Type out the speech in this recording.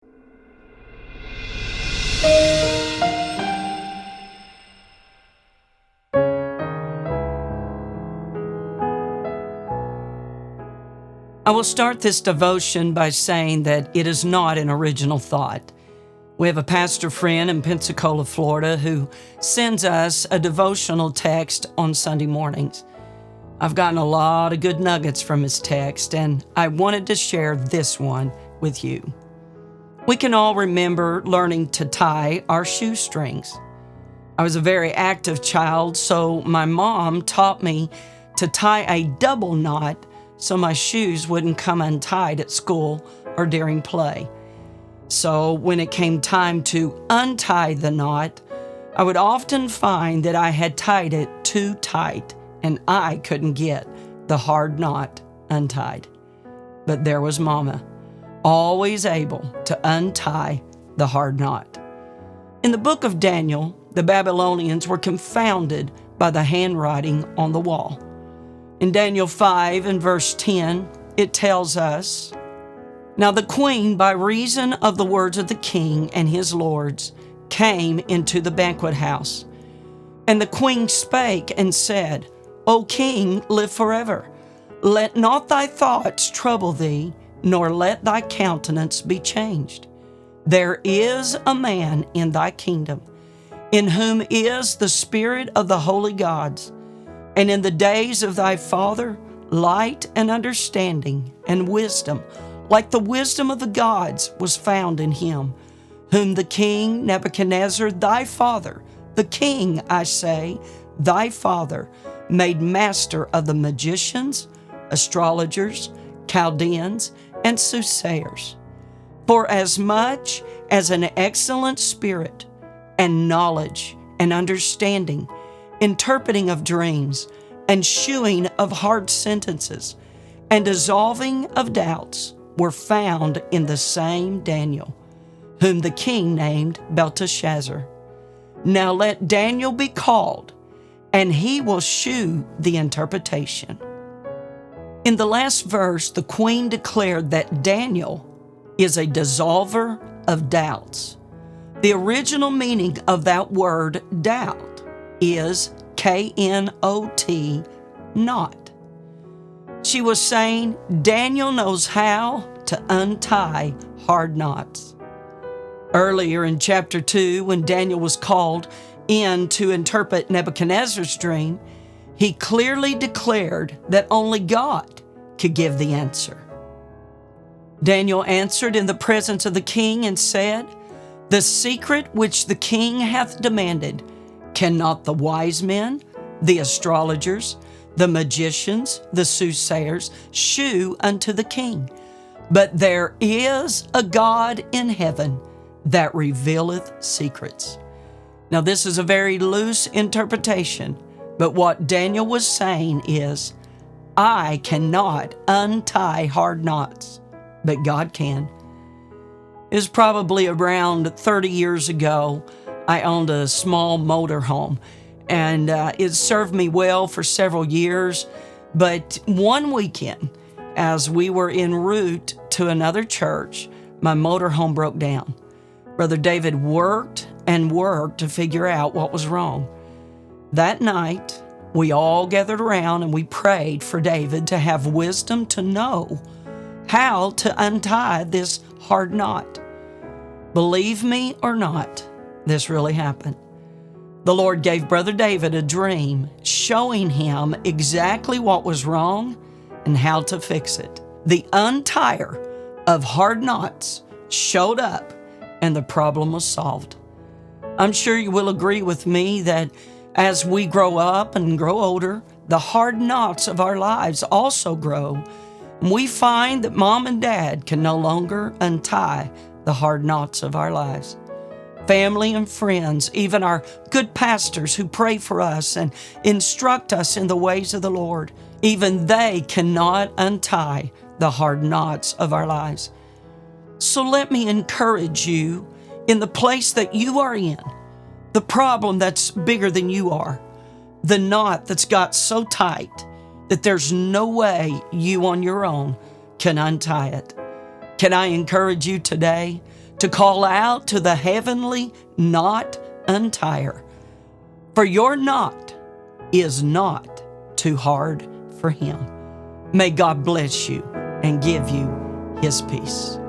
I will start this devotion by saying that it is not an original thought. We have a pastor friend in Pensacola, Florida, who sends us a devotional text on Sunday mornings. I've gotten a lot of good nuggets from his text, and I wanted to share this one with you. We can all remember learning to tie our shoestrings. I was a very active child, so my mom taught me to tie a double knot so my shoes wouldn't come untied at school or during play. So when it came time to untie the knot, I would often find that I had tied it too tight and I couldn't get the hard knot untied. But there was Mama, always able to untie the hard knot. In the book of Daniel, the Babylonians were confounded by the handwriting on the wall. In Daniel 5 and verse 10, it tells us, "Now the queen, by reason of the words of the king and his lords, came into the banquet house. And the queen spake and said, O king, live forever. Let not thy thoughts trouble thee, nor let thy countenance be changed. There is a man in thy kingdom, in whom is the spirit of the holy gods. And in the days of thy father, light and understanding and wisdom, like the wisdom of the gods, was found in him, whom the king Nebuchadnezzar, thy father, the king, I say, thy father, made master of the magicians, astrologers, Chaldeans, and soothsayers. For as much as an excellent spirit and knowledge and understanding, interpreting of dreams, and shewing of hard sentences, and dissolving of doubts were found in the same Daniel, whom the king named Belteshazzar. Now let Daniel be called, and he will shew the interpretation." In the last verse, the queen declared that Daniel is a dissolver of doubts. The original meaning of that word doubt is K-N-O-T, not. She was saying Daniel knows how to untie hard knots. Earlier in chapter 2, when Daniel was called in to interpret Nebuchadnezzar's dream, he clearly declared that only God could give the answer. Daniel answered in the presence of the king and said, "The secret which the king hath demanded, cannot the wise men, the astrologers, the magicians, the soothsayers, shew unto the king? But there is a God in heaven that revealeth secrets." Now this is a very loose interpretation, but what Daniel was saying is, I cannot untie hard knots, but God can. It was probably around 30 years ago. I owned a small motor home, and it served me well for several years. But one weekend, as we were en route to another church, my motor home broke down. Brother David worked and worked to figure out what was wrong. That night, we all gathered around and we prayed for David to have wisdom to know how to untie this hard knot. Believe me or not, this really happened. The Lord gave Brother David a dream showing him exactly what was wrong and how to fix it. The untier of hard knots showed up and the problem was solved. I'm sure you will agree with me that as we grow up and grow older, the hard knots of our lives also grow. And we find that mom and dad can no longer untie the hard knots of our lives. Family and friends, even our good pastors who pray for us and instruct us in the ways of the Lord, even they cannot untie the hard knots of our lives. So let me encourage you in the place that you are in, the problem that's bigger than you are, the knot that's got so tight that there's no way you on your own can untie it. Can I encourage you today to call out to the heavenly knot untier. For your knot is not too hard for Him. May God bless you and give you His peace.